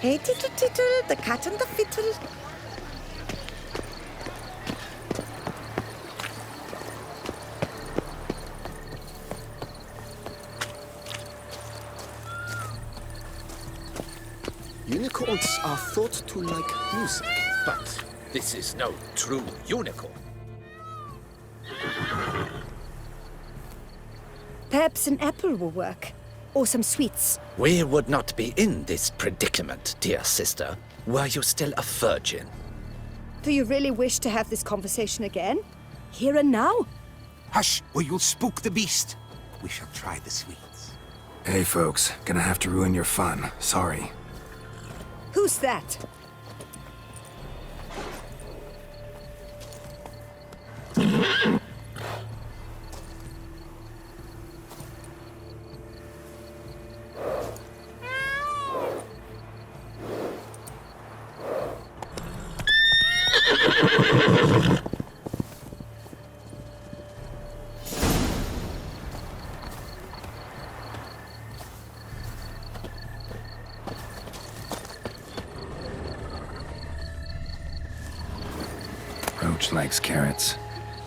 Hey, tittle, tittle, the cat and the fiddle. Unicorns are thought to like music. But this is no true unicorn. Perhaps an apple will work. Or some sweets. We would not be in this predicament, dear sister, were you still a virgin. Do you really wish to have this conversation again? Here and now? Hush, or you'll spook the beast. We shall try the sweets. Hey folks, gonna have to ruin your fun. Sorry. Who's that? Roach likes carrots.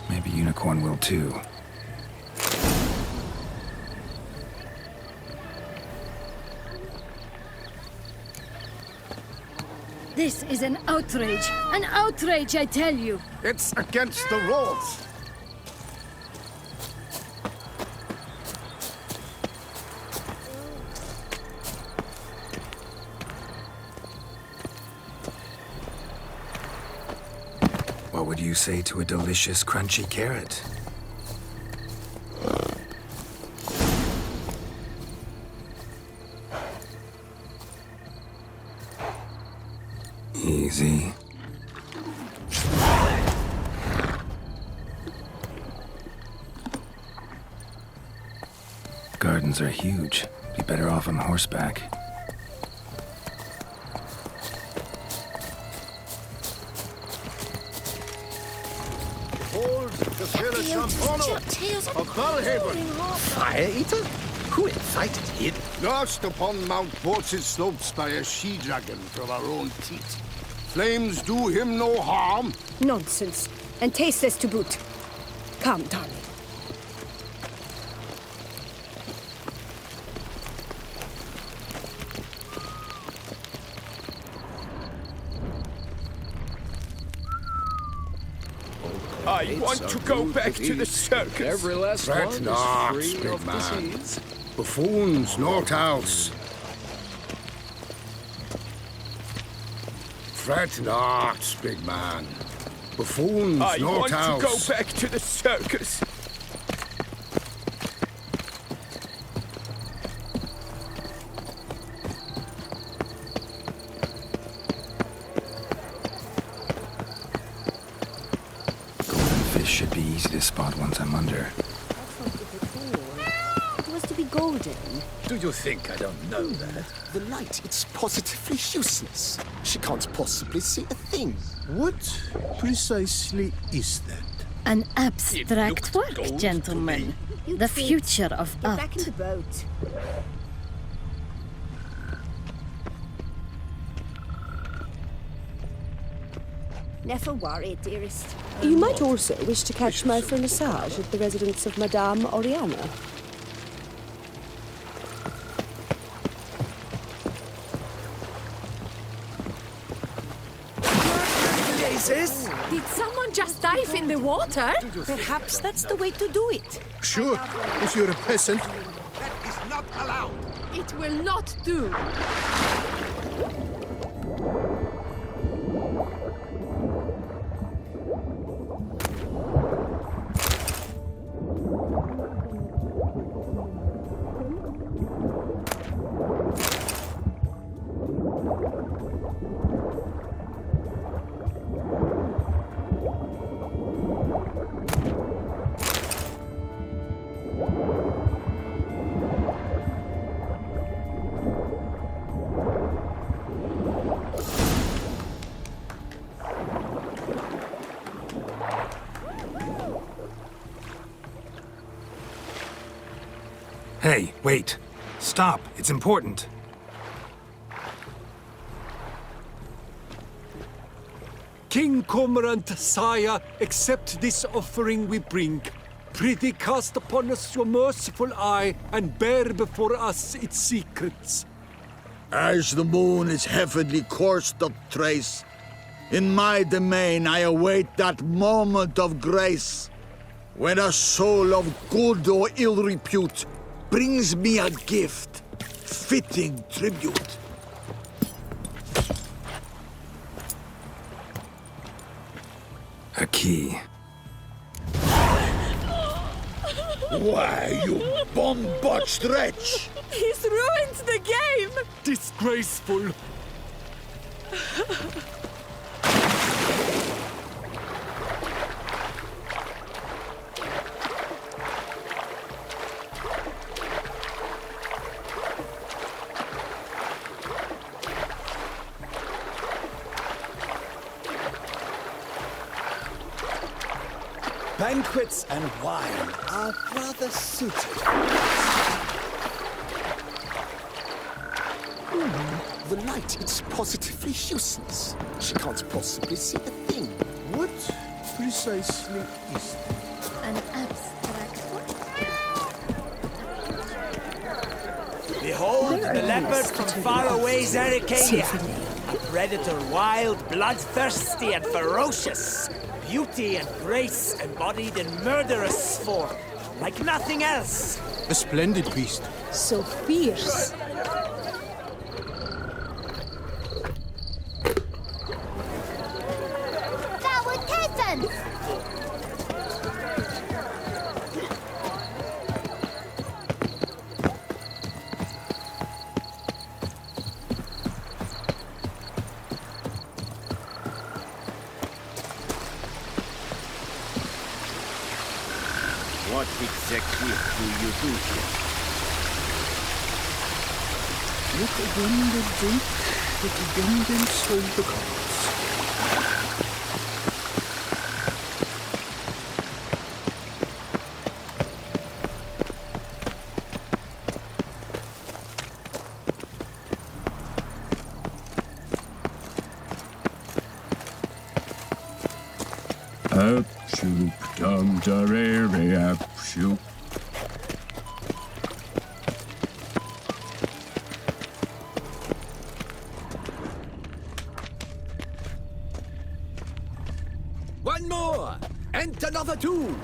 Maybe Unicorn will too. This is an outrage! An outrage, I tell you! It's against the rules. What would you say to a delicious, crunchy carrot? Easy. Gardens are huge. Be better off on horseback. Hold the Village Champono of Valhaven. Fire Eater? Who invited him? Lost upon Mount Bortz's slopes by a she-dragon from our own teat. Flames do him no harm. Nonsense. And tasteless to boot. Come, darling. I want to go back to the circus. Every last Fret one not, is free big of man. disease. Buffoons, naught else. Fret not, big man. Buffoons, I naught want else. to go back to the circus. Fish should be easy to spot once I'm under. It was to be golden. Do you think I don't know that? The light, it's positively useless. She can't possibly see a thing. What precisely is that? An It abstract looked work, gold to gentlemen. You The kids, future of Get art. back in the boat. Never worry, dearest. You might also wish to catch my massage at the residence of Madame Oriana. Did someone just dive in the water? Perhaps that's the way to do it. Sure, if you're a peasant. It will not do. Hey, wait. Stop. It's important. King Cormorant, sire, accept this offering we bring. Prithee cast upon us your merciful eye, and bear before us its secrets. As the moon is heavenly coursed of trace, in my domain I await that moment of grace, when a soul of good or ill repute brings me a gift, fitting tribute. A key. Why, you bomb-botched wretch! He's ruined the game! Disgraceful! Banquets and wine are rather suited. The light, it's positively useless. She can't possibly see a thing. What precisely is that? An abstract one? Behold the leopard from faraway Zericadia. A predator wild, bloodthirsty, and ferocious. Beauty and grace embodied in murderous form, like nothing else. A splendid beast. So fierce. That was peasants! What exactly do you do here? Look again the drink, look again then sold the cards. Up-shoop, dum-da-re-re, up-shoop. One more! And another two!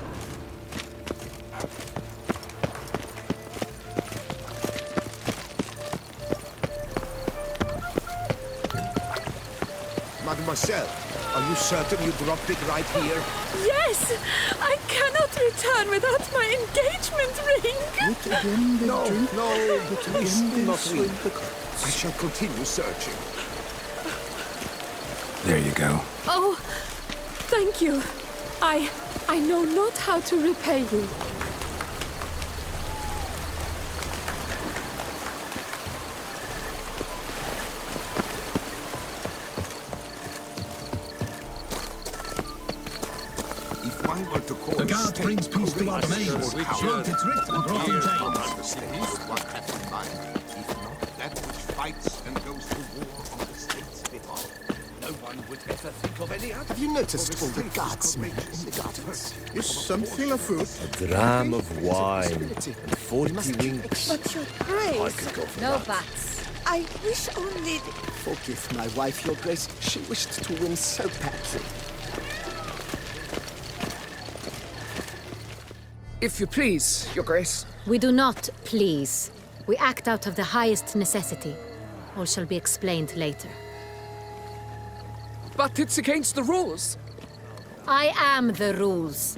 Mademoiselle, are you certain you dropped it right here? Yes! I cannot return without my engagement ring! Look again the No, drink, no, look please again do then not sold weep. the cards. I shall continue searching. There you go. Oh, thank you. I know not how to repay you. If one were to call The guard brings peace to our domains. Plant its writ and brought in chains. What hath in mind? If not that which fights and goes to war on the state's behalf. No one would ever think of any other. Have you noticed all the guardsmen in the gardens? Is something afoot? A dram of wine and 40 winks. But your grace, I could go for No that. bats. I wish only... Forgive my wife, your grace. She wished to win so badly. If you please, your grace. We do not please. We act out of the highest necessity. All shall be explained later. But it's against the rules. I am the rules.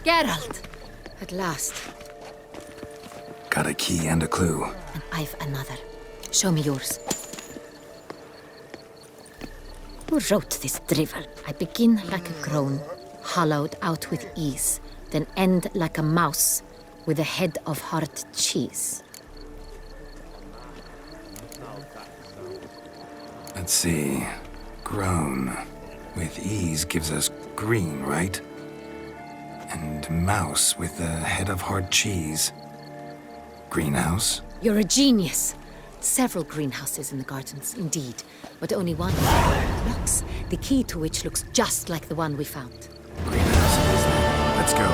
Geralt! At last. Got a key and a clue. And I've another. Show me yours. Who wrote this drivel? I begin like a groan, hollowed out with ease, then end like a mouse with a head of hard cheese. Let's see. Groan. With ease gives us green, right? And mouse with the head of hard cheese. Greenhouse? You're a genius. Several greenhouses in the gardens, indeed, but only one locks, the key to which looks just like the one we found. Greenhouses. Let's go.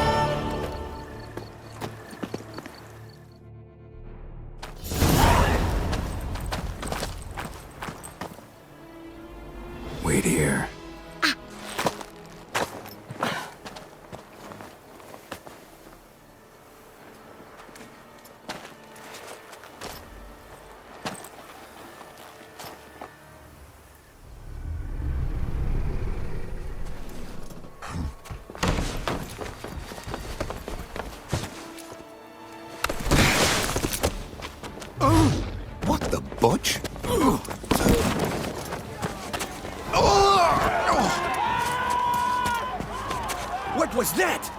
Wait here. What the butch? What was that?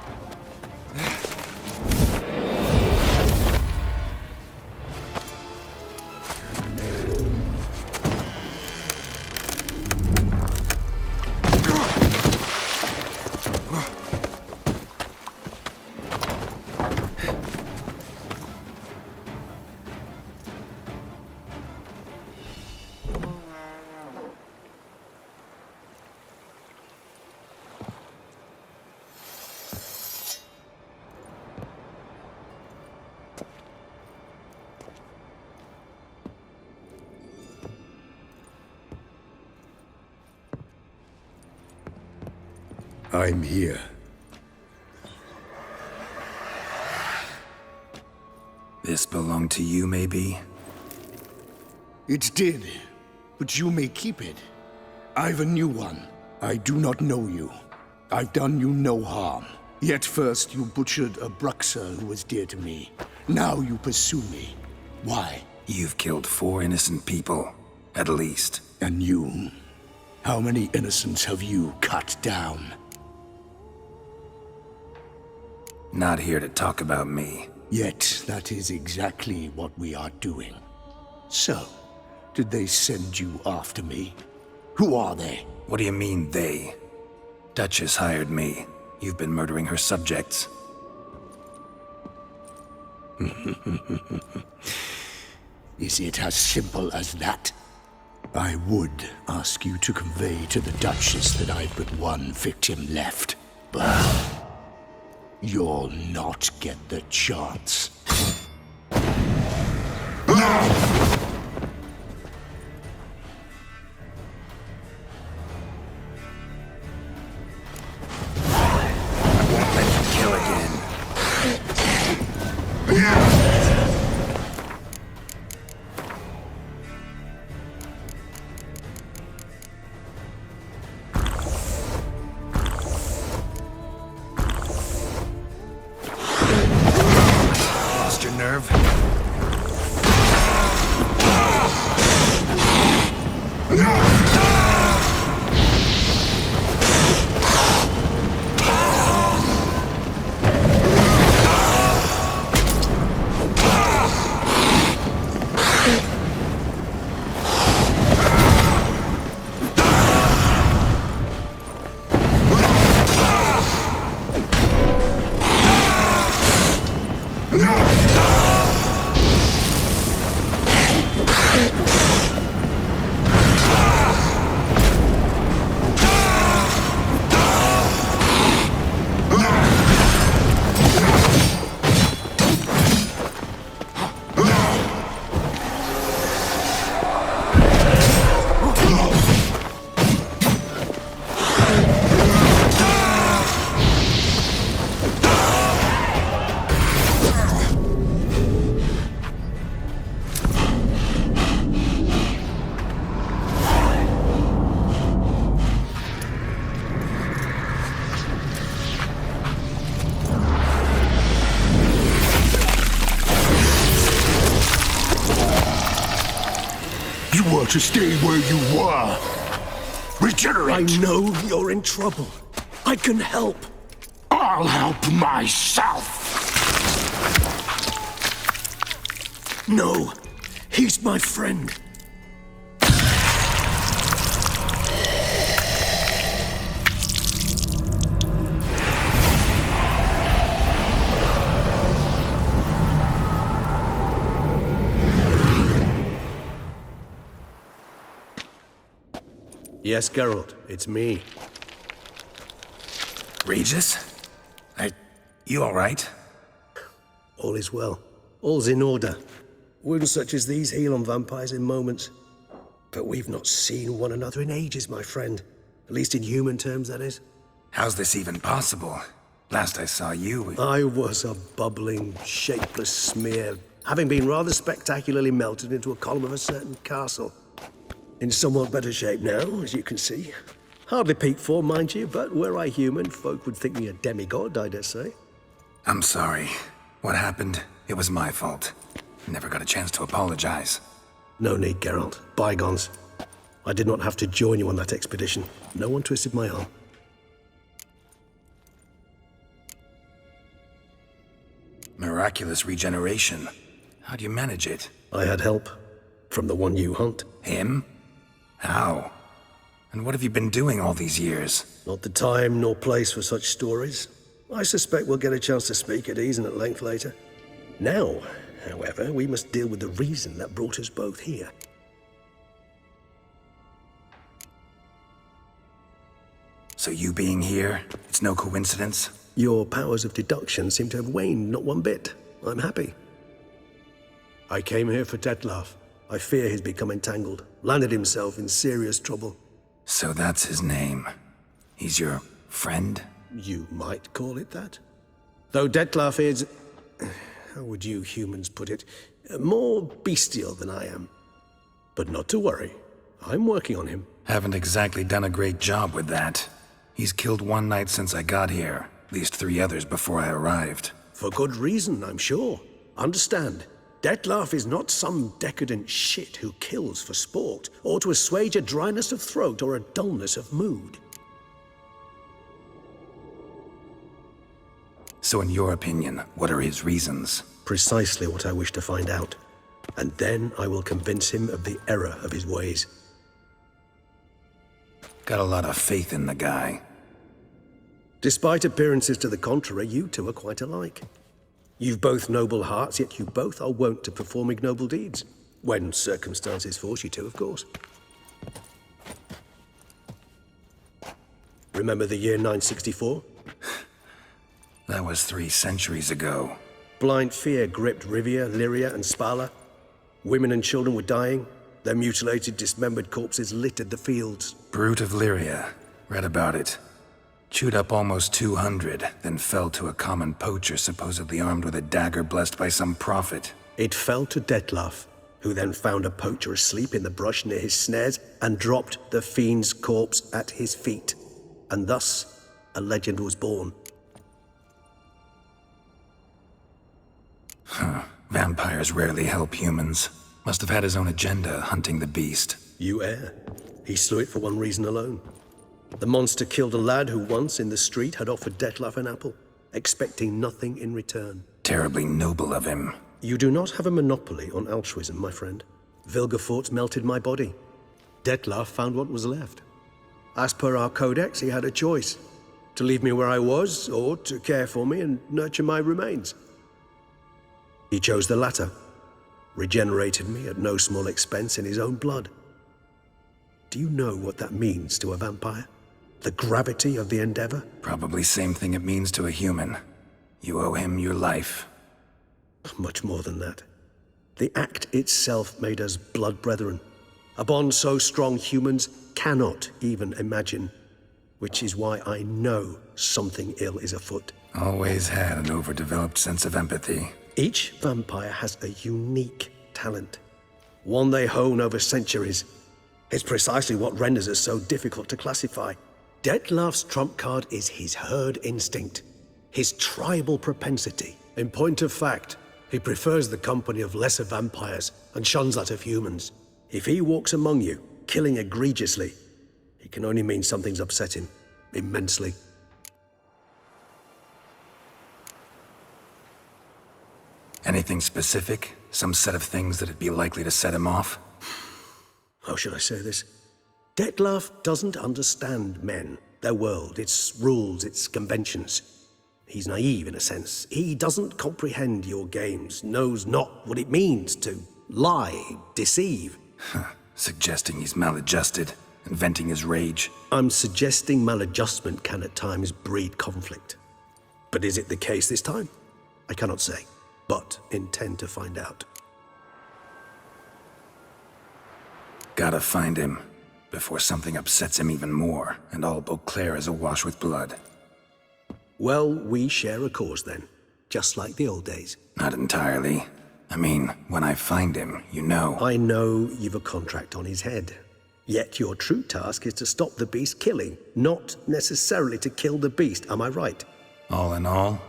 I'm here. This belonged to you, maybe? It did, but you may keep it. I've a new one. I do not know you. I've done you no harm. Yet first you butchered a Bruxer who was dear to me. Now you pursue me. Why? You've killed 4 innocent people, at least. And you? How many innocents have you cut down? Not here to talk about me. Yet that is exactly what we are doing. So, did they send you after me? Who are they? What do you mean, they? Duchess hired me. You've been murdering her subjects. Is it as simple as that? I would ask you to convey to the Duchess that I've but one victim left, but you'll not get the chance. Kill again. Lost your nerve? You were to stay where you were. Regenerate! I know you're in trouble. I can help. I'll help myself! No, he's my friend. Yes, Geralt, it's me. Regis? You all right? All is well. All's in order. Wounds such as these heal on vampires in moments. But we've not seen one another in ages, my friend. At least in human terms, that is. How's this even possible? Last I saw you... I was a bubbling, shapeless smear, having been rather spectacularly melted into a column of a certain castle. In somewhat better shape now, as you can see. Hardly peak form, mind you, but were I human, folk would think me a demigod, I dare say. I'm sorry. What happened? It was my fault. Never got a chance to apologize. No need, Geralt. Bygones. I did not have to join you on that expedition. No one twisted my arm. Miraculous regeneration. How do you manage it? I had help. From the one you hunt. Him? How? And what have you been doing all these years? Not the time nor place for such stories. I suspect we'll get a chance to speak at ease and at length later. Now, however, we must deal with the reason that brought us both here. So you being here, it's no coincidence? Your powers of deduction seem to have waned not one bit. I'm happy. I came here for Dettlaff. I fear he's become entangled, landed himself in serious trouble. So that's his name. He's your friend? You might call it that. Though Dettlaff is... how would you humans put it? More bestial than I am. But not to worry. I'm working on him. Haven't exactly done a great job with that. He's killed one knight since I got here. At least 3 others before I arrived. For good reason, I'm sure. Understand, Dettlaff is not some decadent shit who kills for sport, or to assuage a dryness of throat or a dullness of mood. So in your opinion, what are his reasons? Precisely what I wish to find out. And then I will convince him of the error of his ways. Got a lot of faith in the guy. Despite appearances to the contrary, you two are quite alike. You've both noble hearts, yet you both are wont to perform ignoble deeds. When circumstances force you to, of course. Remember the year 964? That was 3 centuries ago. Blind fear gripped Rivia, Lyria, and Spala. Women and children were dying. Their mutilated, dismembered corpses littered the fields. Brute of Lyria. Read about it. Chewed up almost 200, then fell to a common poacher supposedly armed with a dagger blessed by some prophet. It fell to Dettlaff, who then found a poacher asleep in the brush near his snares and dropped the fiend's corpse at his feet. And thus, a legend was born. Huh. Vampires rarely help humans. Must have had his own agenda, hunting the beast. You err. He slew it for one reason alone. The monster killed a lad who once, in the street, had offered Dettlaff an apple, expecting nothing in return. Terribly noble of him. You do not have a monopoly on altruism, my friend. Vilgefortz melted my body. Dettlaff found what was left. As per our codex, he had a choice. To leave me where I was, or to care for me and nurture my remains. He chose the latter. Regenerated me at no small expense in his own blood. Do you know what that means to a vampire? The gravity of the endeavor? Probably same thing it means to a human. You owe him your life. Much more than that. The act itself made us blood brethren. A bond so strong humans cannot even imagine. Which is why I know something ill is afoot. Always had an overdeveloped sense of empathy. Each vampire has a unique talent. One they hone over centuries. It's precisely what renders us so difficult to classify. Dettlaff's trump card is his herd instinct, his tribal propensity. In point of fact, he prefers the company of lesser vampires and shuns that of humans. If he walks among you, killing egregiously, it can only mean something's upset him, immensely. Anything specific? Some set of things that'd be likely to set him off? How should I say this? Dettlaff doesn't understand men, their world, its rules, its conventions. He's naive in a sense. He doesn't comprehend your games, knows not what it means to lie, deceive. Suggesting he's maladjusted. and venting his rage. I'm suggesting maladjustment can at times breed conflict. But is it the case this time? I cannot say, but intend to find out. Gotta find him, before something upsets him even more, and all Beauclair is awash with blood. Well, we share a cause then, just like the old days. Not entirely. I mean, when I find him, you know. I know you've a contract on his head. Yet your true task is to stop the beast killing, not necessarily to kill the beast, am I right? All in all,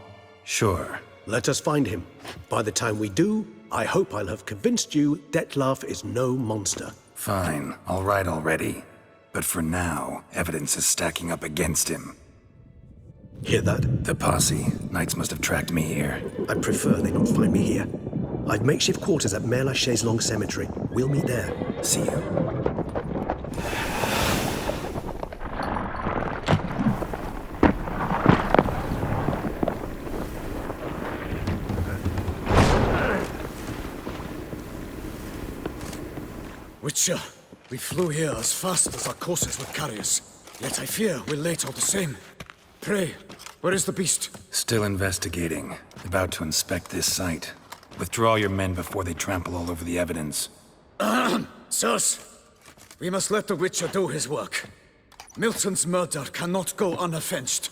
sure. Let us find him. By the time we do, I hope I'll have convinced you Dettlaff is no monster. Fine, all right already. But for now, evidence is stacking up against him. Hear that? The posse. Knights must have tracked me here. I prefer they not find me here. I've makeshift quarters at Mère Lachaise Long Cemetery. We'll meet there. See you. Witcher, we flew here as fast as our courses would carry us. Yet I fear we're late all the same. Pray, where is the beast? Still investigating. About to inspect this site. Withdraw your men before they trample all over the evidence. Sirs, we must let the Witcher do his work. Milton's murder cannot go unavenged.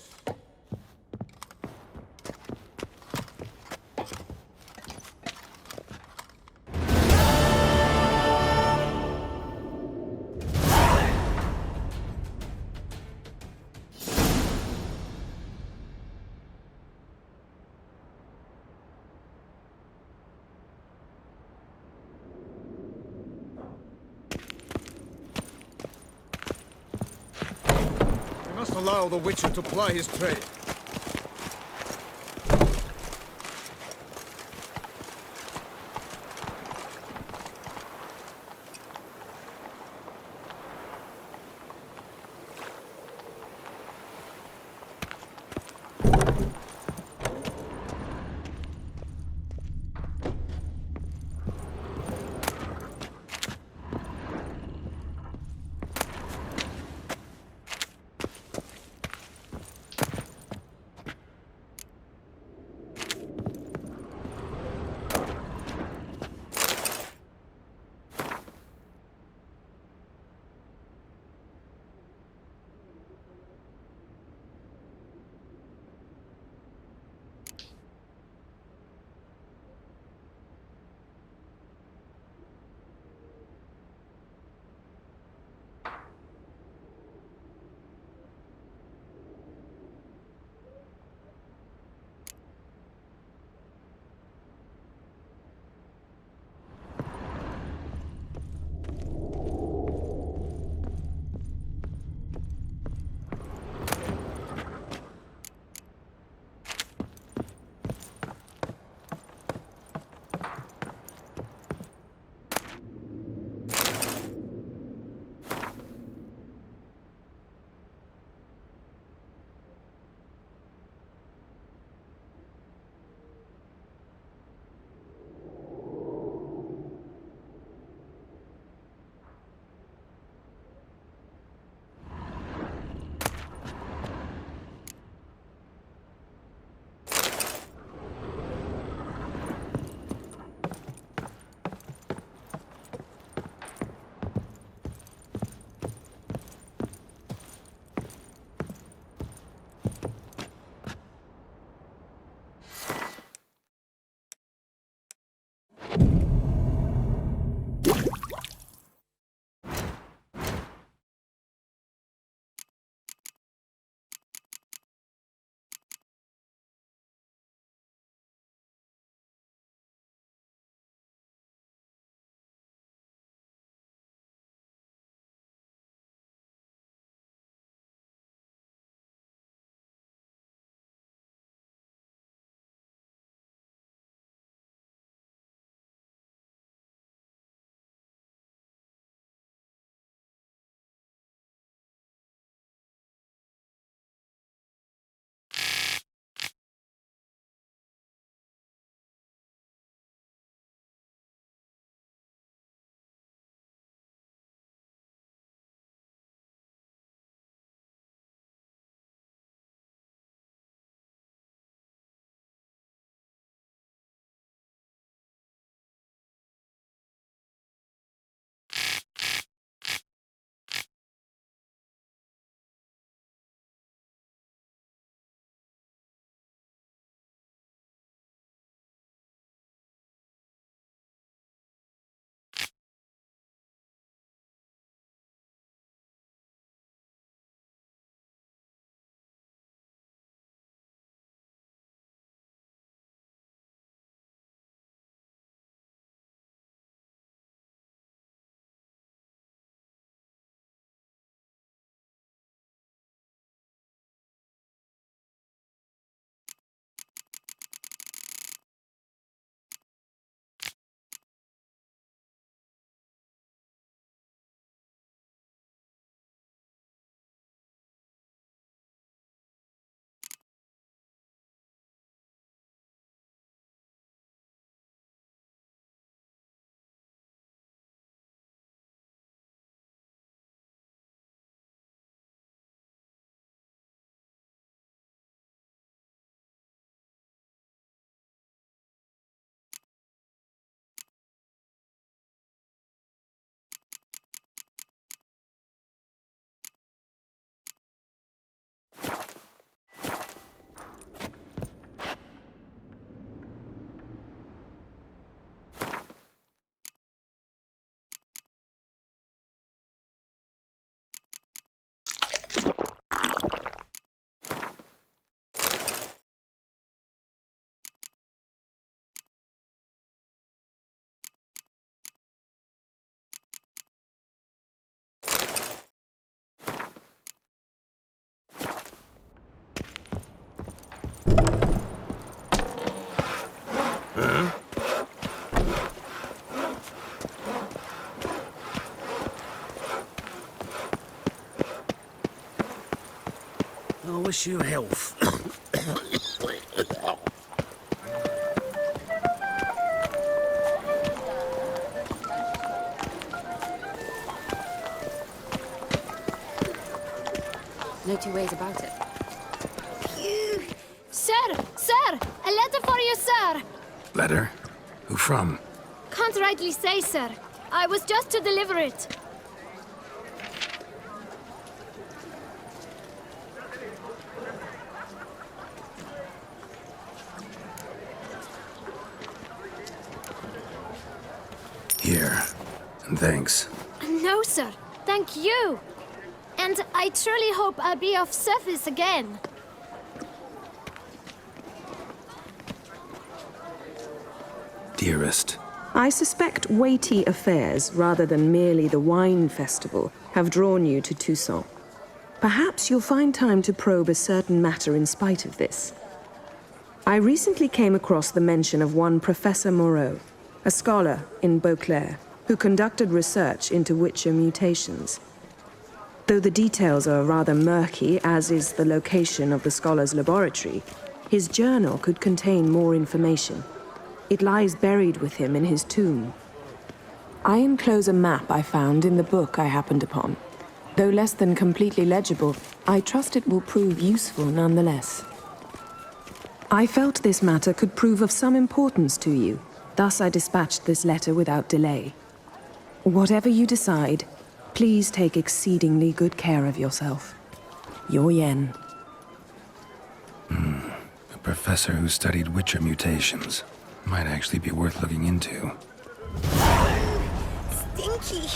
We must allow the Witcher to ply his trade. Huh? I wish you health. No two ways about it. Sir! Sir! A letter for you, sir! Letter? Who from? Can't rightly say, sir. I was just to deliver it. Here. And thanks. No, sir. Thank you. And I truly hope I'll be of service again. Dearest. I suspect weighty affairs, rather than merely the wine festival, have drawn you to Toussaint. Perhaps you'll find time to probe a certain matter in spite of this. I recently came across the mention of one Professor Moreau, a scholar in Beauclair, who conducted research into Witcher mutations. Though the details are rather murky, as is the location of the scholar's laboratory, his journal could contain more information. It lies buried with him in his tomb. I enclose a map I found in the book I happened upon. Though less than completely legible, I trust it will prove useful nonetheless. I felt this matter could prove of some importance to you, thus I dispatched this letter without delay. Whatever you decide, please take exceedingly good care of yourself. Your Yen. A professor who studied Witcher mutations. Might actually be worth looking into. Stinky!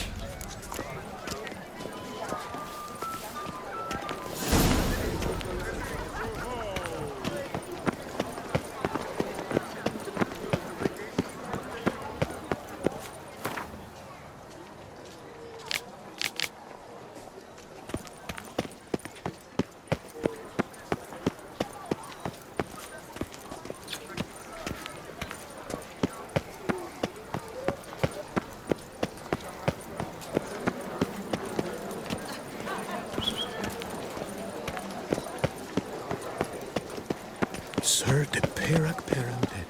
Sir de Perak Perundead,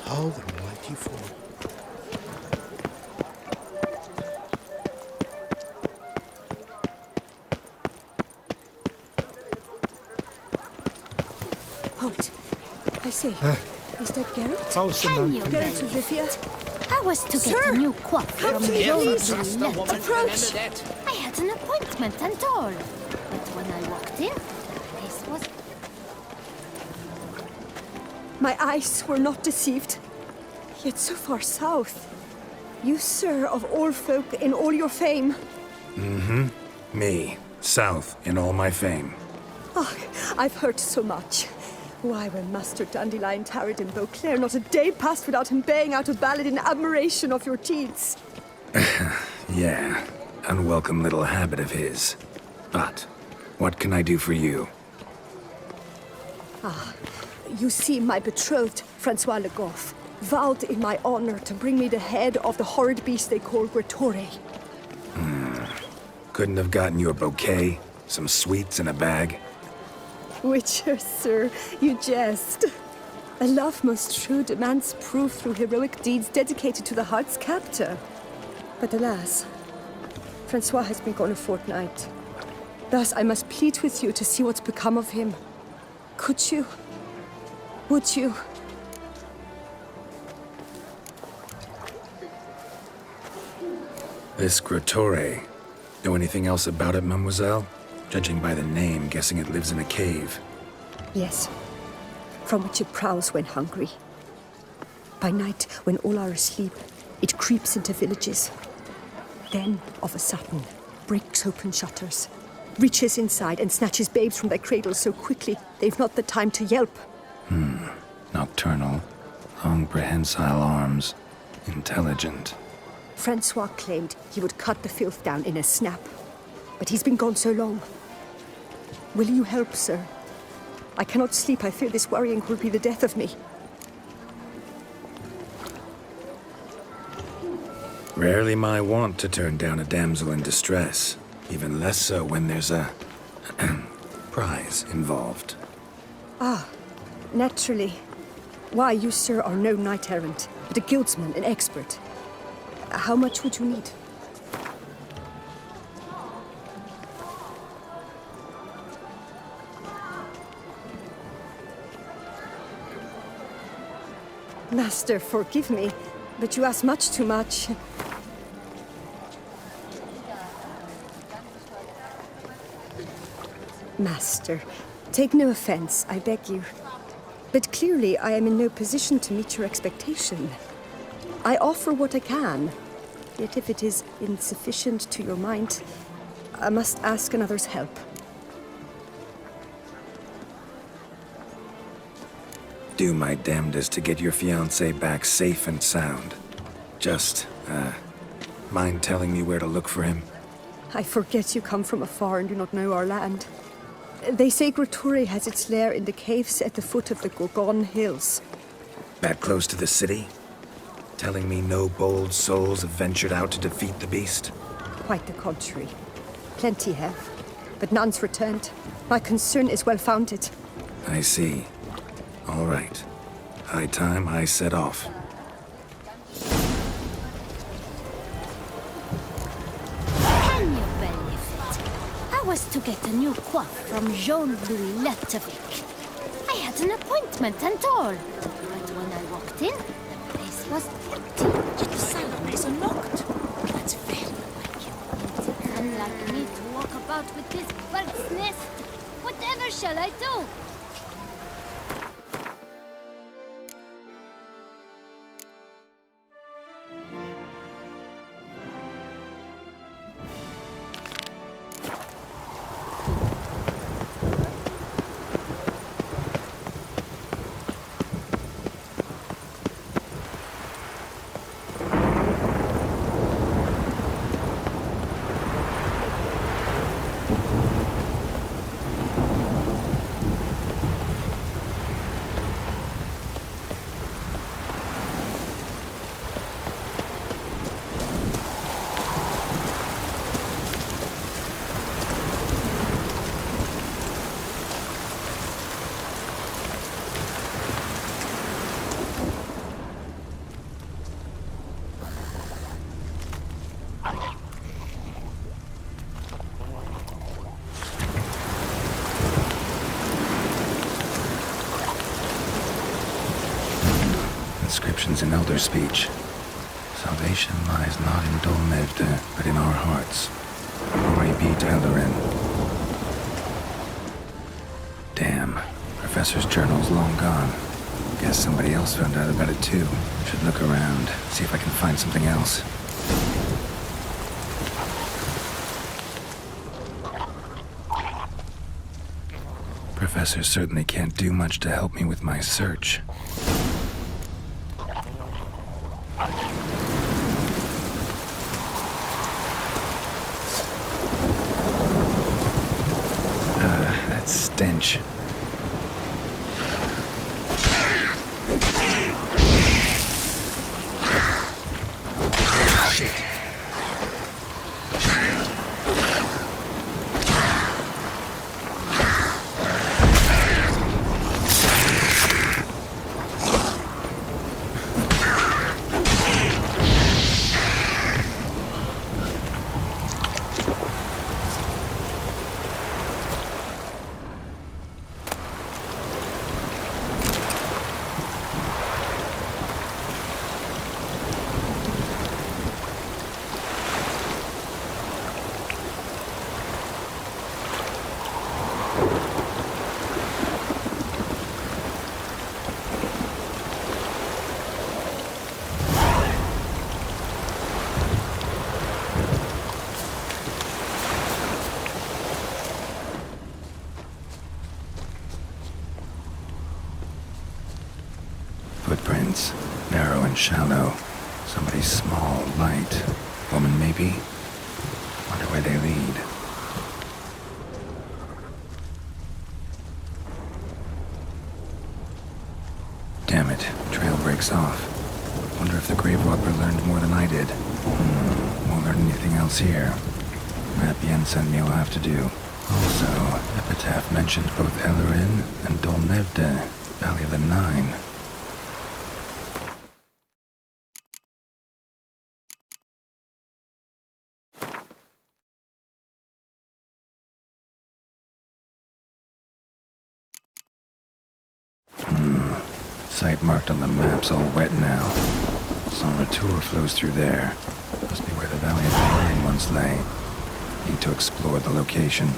how the mighty fall. Halt. I say, is that Geralt? Can you Geralt of Rivia? I was to get a new coif from please, Jones please. Approach. I had an appointment and all. But when I walked in, this was... My eyes were not deceived. Yet so far south. You, sir, of all folk in all your fame. Mm-hmm. Me. South in all my fame. Oh, I've heard so much. Why, when Master Dandelion tarried in Beauclair, not a day passed without him baying out a ballad in admiration of your deeds. Yeah. Unwelcome little habit of his. But, what can I do for you? Ah, you see, my betrothed, Francois Le Goff, vowed in my honor to bring me the head of the horrid beast they call Gretore. Couldn't have gotten you a bouquet? Some sweets in a bag? Witcher, sir, you jest. A love most true demands proof through heroic deeds dedicated to the heart's captor. But alas, Francois has been gone a fortnight. Thus I must plead with you to see what's become of him. Could you? Would you? This Gretore. Know anything else about it, mademoiselle? Judging by the name, guessing it lives in a cave. Yes, from which it prowls when hungry. By night, when all are asleep, it creeps into villages. Then, of a sudden, breaks open shutters, reaches inside and snatches babes from their cradles so quickly they've not the time to yelp. Nocturnal. Long prehensile arms. Intelligent. Francois claimed he would cut the filth down in a snap. But he's been gone so long. Will you help, sir? I cannot sleep. I fear this worrying will be the death of me. Rarely my wont to turn down a damsel in distress. Even less so when there's a prize involved. Ah, naturally. Why, you, sir, are no knight-errant, but a guildsman, an expert. How much would you need? Master, forgive me, but you ask much too much. Master, take no offense, I beg you. But clearly I am in no position to meet your expectation. I offer what I can, yet if it is insufficient to your mind, I must ask another's help. Do my damnedest to get your fiancé back safe and sound. Just, mind telling me where to look for him? I forget you come from afar and do not know our land. They say Groturi has its lair in the caves at the foot of the Gorgon Hills. That close to the city? Telling me no bold souls have ventured out to defeat the beast? Quite the contrary. Plenty have, but none's returned. My concern is well-founded. I see. All right. High time I set off. Can you believe it? I was to get a new coif from Jean-Louis Letovic. I had an appointment and all. But when I walked in, the place was empty. The salon is unlocked. That's very like you. It's unlike me to walk about with this bird's nest. Whatever shall I do? Inscriptions in Elder speech. Salvation lies not in Dol Mevde, but in our hearts. Glory be to Eldarin. Damn. Professor's journal's long gone. Guess somebody else found out about it too. Should look around, see if I can find something else. Professor certainly can't do much to help me with my search. That stench. Footprints, narrow and shallow. Somebody small, light. Woman, maybe? Wonder where they lead. relics off. Wonder if the Grave Robber learned more than I did. Won't learn anything else here. That Bien sent me will have to do. Also, Epitaph mentioned both Ellerin and Dolnevde, Valley of the Nine. Site marked on the map's all wet now. San Retour flows through there. Must be where the Valley of the Nine once lay. Need to explore the location.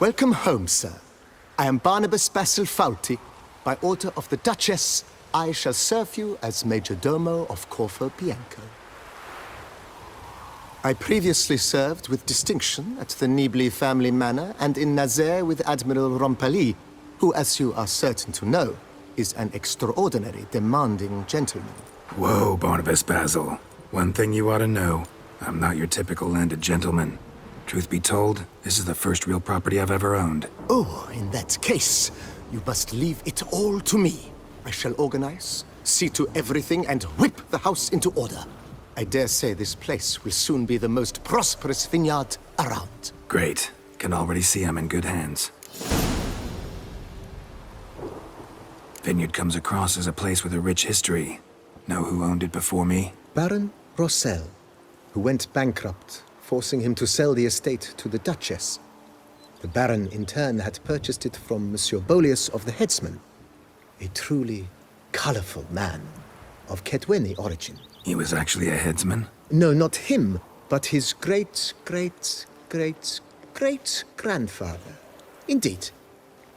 Welcome home, sir. I am Barnabas Basil Fawlty. By order of the Duchess, I shall serve you as Major Domo of Corvo Bianco. I previously served with distinction at the Nibli family manor and in Nazaire with Admiral Rompali, who, as you are certain to know, is an extraordinary, demanding gentleman. Whoa, Barnabas Basil. One thing you ought to know. I'm not your typical landed gentleman. Truth be told, this is the first real property I've ever owned. Oh, in that case, you must leave it all to me. I shall organize, see to everything, and whip the house into order. I dare say this place will soon be the most prosperous vineyard around. Great. Can already see I'm in good hands. Vineyard comes across as a place with a rich history. Know who owned it before me? Baron Rossel, who went bankrupt, forcing him to sell the estate to the Duchess. The Baron, in turn, had purchased it from Monsieur Bolius of the Headsman, a truly colorful man of Kedweni origin. He was actually a headsman? No, not him, but his great-great-great-great-grandfather. Indeed.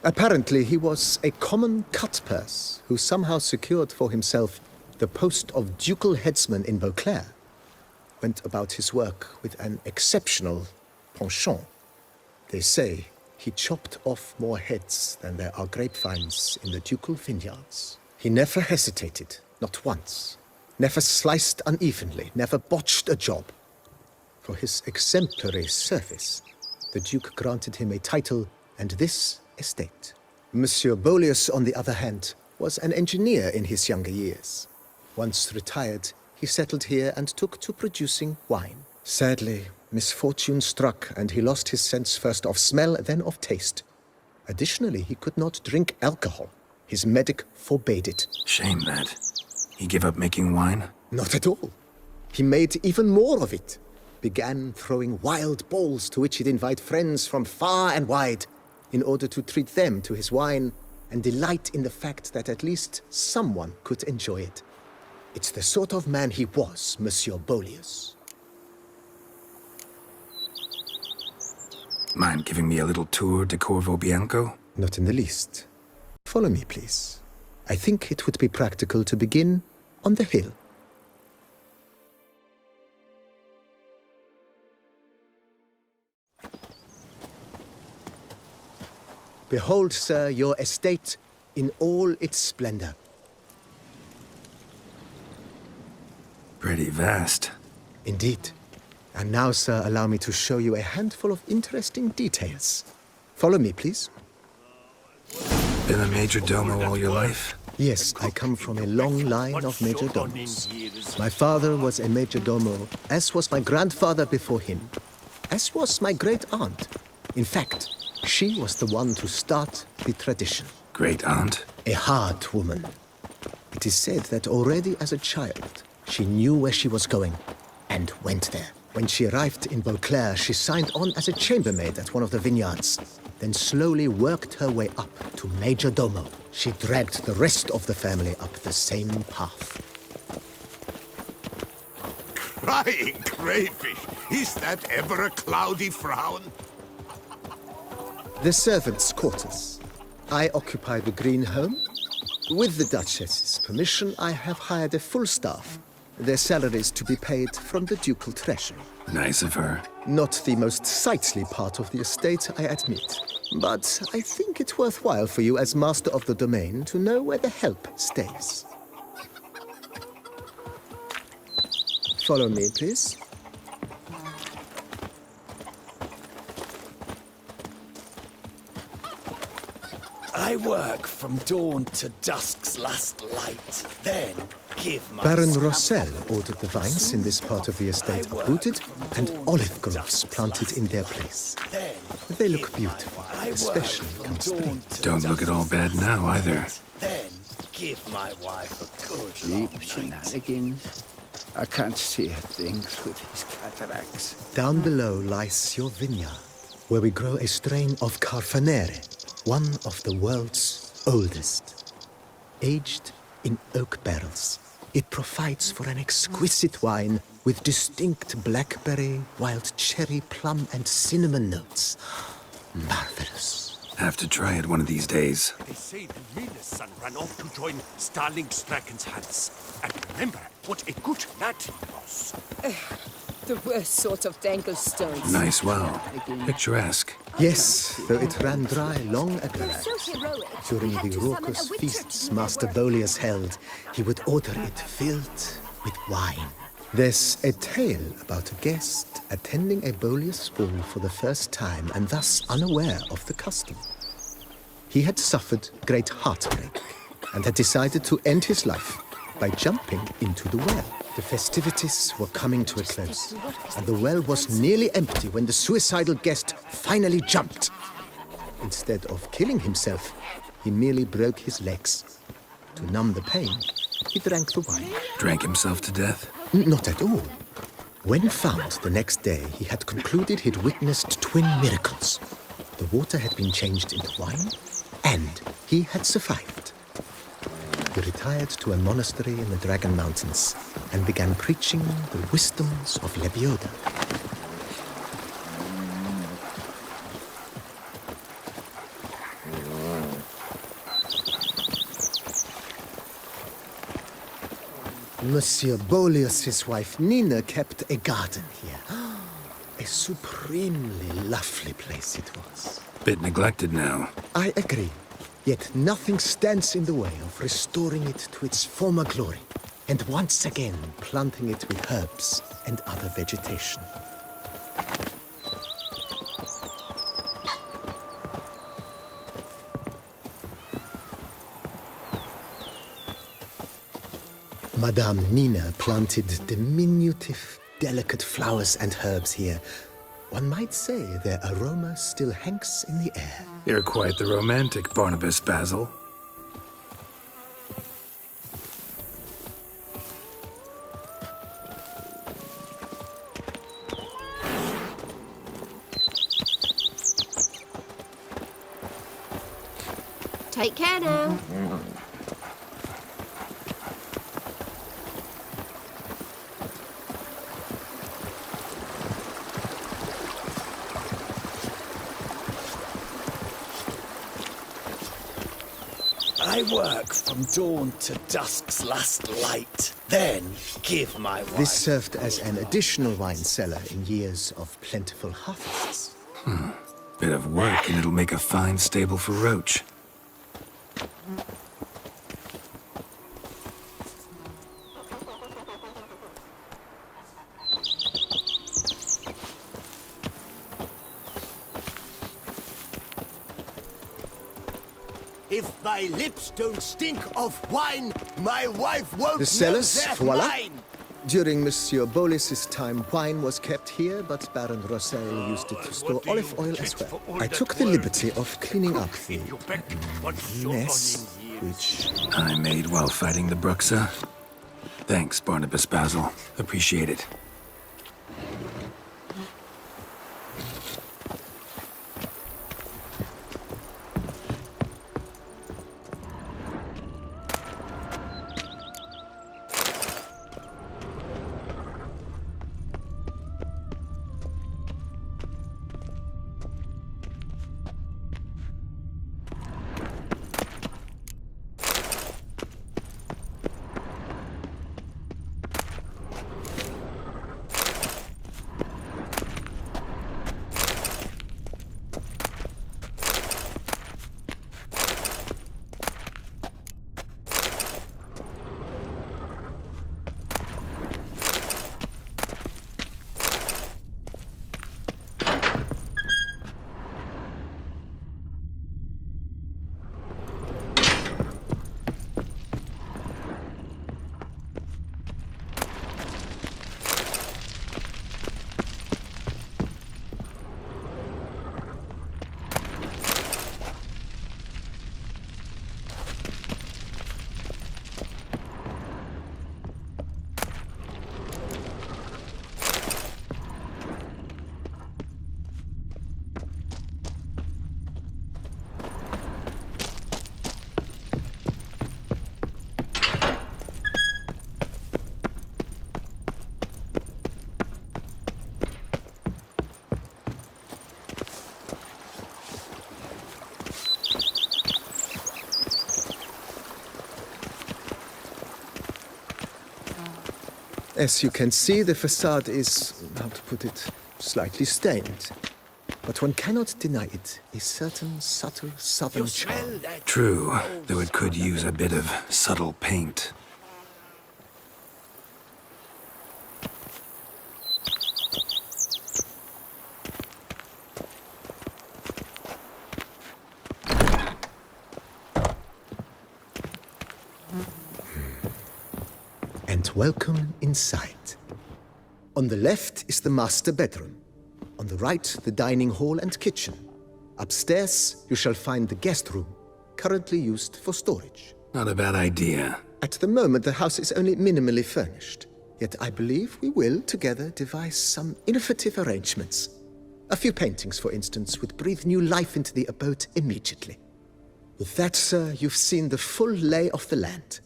Apparently, he was a common cut-purse who somehow secured for himself the post of ducal headsman in Beauclair. Went about his work with an exceptional penchant. They say he chopped off more heads than there are grapevines in the ducal vineyards. He never hesitated, not once. Never sliced unevenly, never botched a job. For his exemplary service, the Duke granted him a title and this estate. Monsieur Bolius, on the other hand, was an engineer in his younger years. Once retired, he settled here and took to producing wine. Sadly, misfortune struck and he lost his sense first of smell, then of taste. Additionally, he could not drink alcohol. His medic forbade it. Shame that. He gave up making wine? Not at all. He made even more of it. Began throwing wild balls to which he'd invite friends from far and wide in order to treat them to his wine and delight in the fact that at least someone could enjoy it. It's the sort of man he was, Monsieur Bolius. Mind giving me a little tour de Corvo Bianco? Not in the least. Follow me, please. I think it would be practical to begin on the hill. Behold, sir, your estate in all its splendor. Pretty vast. Indeed. And now, sir, allow me to show you a handful of interesting details. Follow me, please. Been a major domo all your life? Yes, I come from a long line of major domos. My father was a major domo, as was my grandfather before him, as was my great-aunt. In fact, she was the one to start the tradition. Great-aunt? A hard woman. It is said that already as a child, she knew where she was going and went there. When she arrived in Beauclair, she signed on as a chambermaid at one of the vineyards, then slowly worked her way up to major domo. She dragged the rest of the family up the same path. Crying crayfish! Is that ever a cloudy frown? The servants' quarters. I occupy the green home. With the Duchess's permission, I have hired a full staff. Their salaries to be paid from the ducal treasury. Nice of her. Not the most sightly part of the estate, I admit. But I think it's worthwhile for you as master of the domain to know where the help stays. Follow me, please. I work from dawn to dusk's last light, then give my... Baron Rossel ordered the vines in this part of the estate uprooted and olive groves planted in their place. They look beautiful, especially come spring. Don't look at all bad now, either. Then give my wife a good Cheap shenanigans. I can't see a thing through these cataracts. Down below lies your vineyard, where we grow a strain of Carfanere, one of the world's oldest. Aged in oak barrels, it provides for an exquisite wine with distinct blackberry, wild cherry, plum, and cinnamon notes. Marvelous. Have to try it one of these days. They say the miller's son ran off to join Starling Strachan's hands. And remember what a good lad he was. The worst sort of Danglestones. Nice well. Picturesque. Yes, though it ran dry long ago. During the raucous feasts Master Bolius held, he would order it filled with wine. There's a tale about a guest attending a Bolius ball for the first time and thus unaware of the custom. He had suffered great heartbreak and had decided to end his life by jumping into the well. The festivities were coming to a close, and the well was nearly empty when the suicidal guest finally jumped. Instead of killing himself, he merely broke his legs. To numb the pain, he drank the wine. Drank himself to death? Not at all. When found the next day, he had concluded he'd witnessed twin miracles. The water had been changed into wine, and he had survived. He retired to a monastery in the Dragon Mountains and began preaching the wisdoms of Lebioda. Monsieur Bolius's wife Nina kept a garden here. A supremely lovely place it was. Bit neglected now. I agree. Yet nothing stands in the way of restoring it to its former glory, and once again planting it with herbs and other vegetation. Madame Nina planted diminutive, delicate flowers and herbs here. One might say their aroma still hangs in the air. You're quite the romantic, Barnabas Basil. Take care now. I work from dawn to dusk's last light, then give my wife... This served as an additional wine cellar in years of plentiful harvests. Been bit of work and it'll make a fine stable for Roach. If my lips don't stink of wine, my wife won't The cellars, know they're voila. mine. During Monsieur Bolis's time, wine was kept here, but Baron Rossel used it to store olive oil as well. I took the liberty of cleaning up the mess, which I made while fighting the Bruxa. Thanks, Barnabas Basil. Appreciate it. As you can see, the facade is, how to put it, slightly stained. But one cannot deny it, a certain subtle southern charm. True, though it could use a bit of subtle paint. And welcome inside. On the left is the master bedroom. On the right, the dining hall and kitchen. Upstairs, you shall find the guest room, currently used for storage. Not a bad idea. At the moment, the house is only minimally furnished. Yet I believe we will, together, devise some innovative arrangements. A few paintings, for instance, would breathe new life into the abode immediately. With that, sir, you've seen the full lay of the land.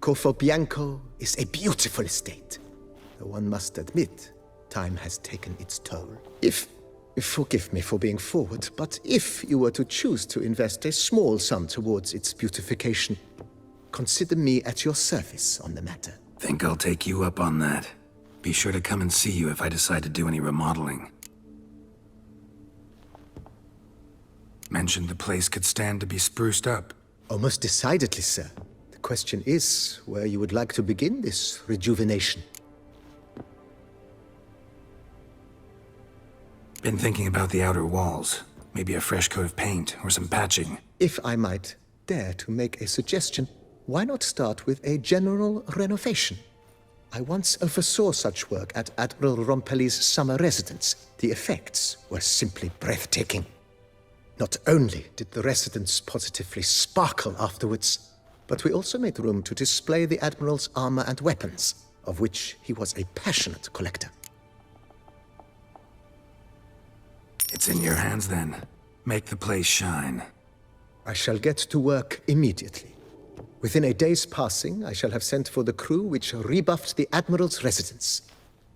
Corvo Bianco is a beautiful estate. Though one must admit, time has taken its toll. Forgive me for being forward, but if you were to choose to invest a small sum towards its beautification, consider me at your service on the matter. Think I'll take you up on that. Be sure to come and see you if I decide to do any remodeling. Mentioned the place could stand to be spruced up. Oh, most decidedly, sir. The question is where you would like to begin this rejuvenation. Been thinking about the outer walls. Maybe a fresh coat of paint or some patching. If I might dare to make a suggestion, why not start with a general renovation? I once oversaw such work at Admiral Rompelli's summer residence. The effects were simply breathtaking. Not only did the residence positively sparkle afterwards, but we also made room to display the Admiral's armor and weapons, of which he was a passionate collector. It's in your hands then. Make the place shine. I shall get to work immediately. Within a day's passing, I shall have sent for the crew which rebuffed the Admiral's residence.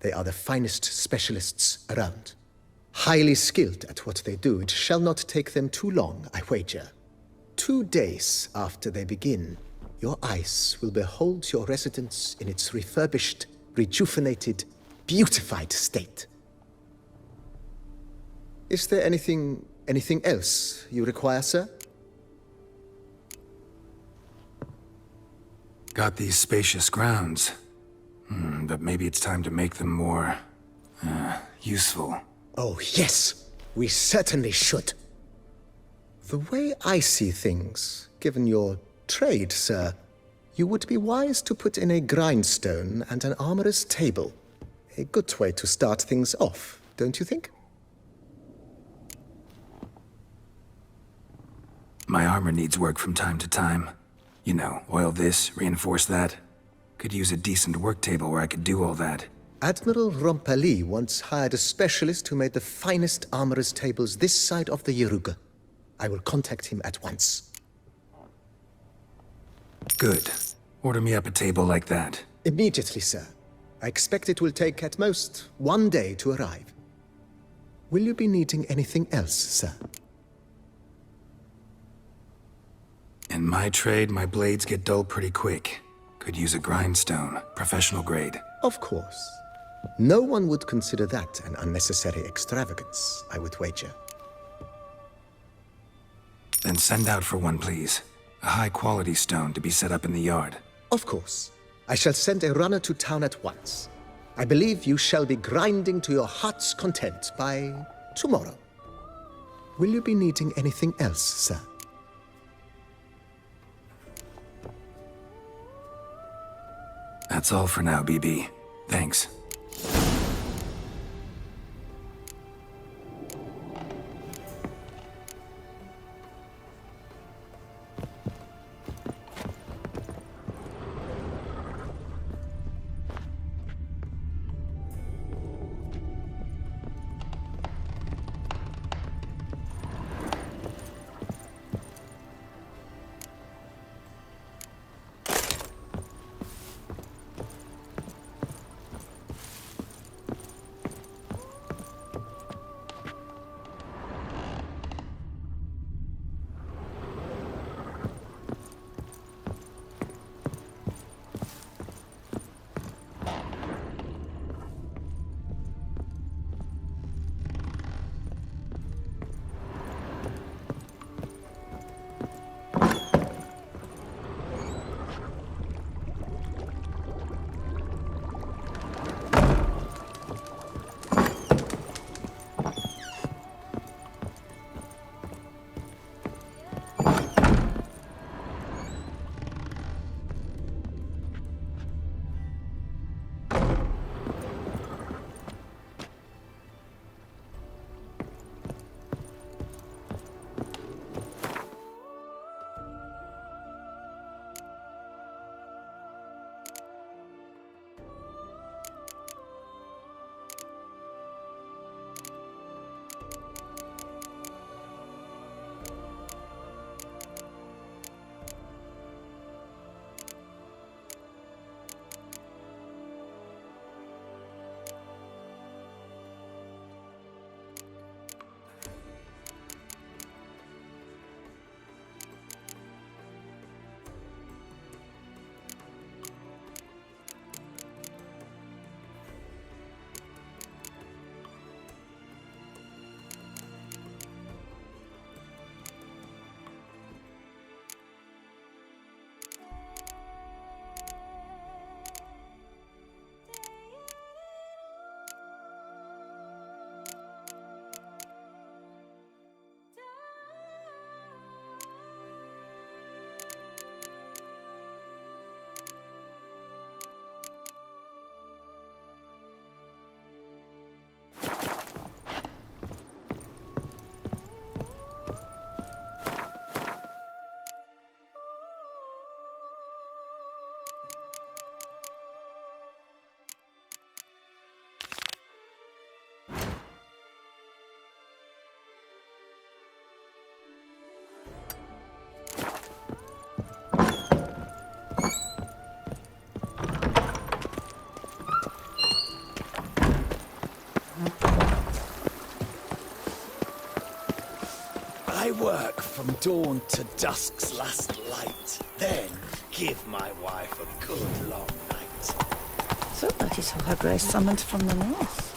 They are the finest specialists around. Highly skilled at what they do, it shall not take them too long, I wager. 2 days after they begin, your eyes will behold your residence in its refurbished, rejuvenated, beautified state. Is there anything Anything else you require, sir? Got these spacious grounds. But maybe it's time to make them more... useful. Oh, yes. We certainly should. The way I see things, given your trade, sir, you would be wise to put in a grindstone and an armorer's table. A good way to start things off, don't you think? My armor needs work from time to time. You know, oil this, reinforce that. Could use a decent work table where I could do all that. Admiral Rompali once hired a specialist who made the finest armorer's tables this side of the Yaruga. I will contact him at once. Good. Order me up a table like that. Immediately, sir. I expect it will take at most 1 day to arrive. Will you be needing anything else, sir? In my trade, my blades get dull pretty quick. Could use a grindstone, professional grade. Of course. No one would consider that an unnecessary extravagance, I would wager. Then send out for one, please. A high-quality stone to be set up in the yard. Of course. I shall send a runner to town at once. I believe you shall be grinding to your heart's content by tomorrow. Will you be needing anything else, sir? That's all for now, BB. Thanks. I work from dawn to dusk's last light, then give my wife a good long night. So that is who Her Grace summoned from the north.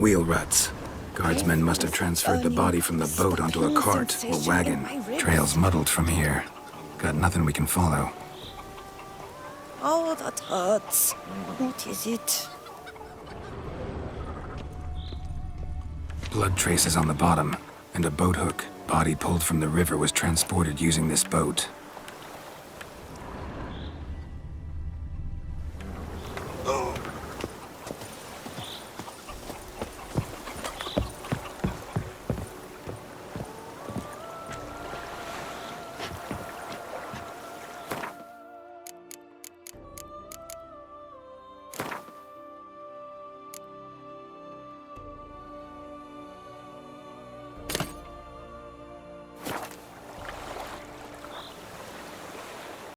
Wheel ruts. Guardsmen must have transferred the body from the boat onto a cart or wagon. Trail's muddled from here. Got nothing we can follow. Oh, that hurts. What is it? Blood traces on the bottom, and a boat hook. Body pulled from the river was transported using this boat.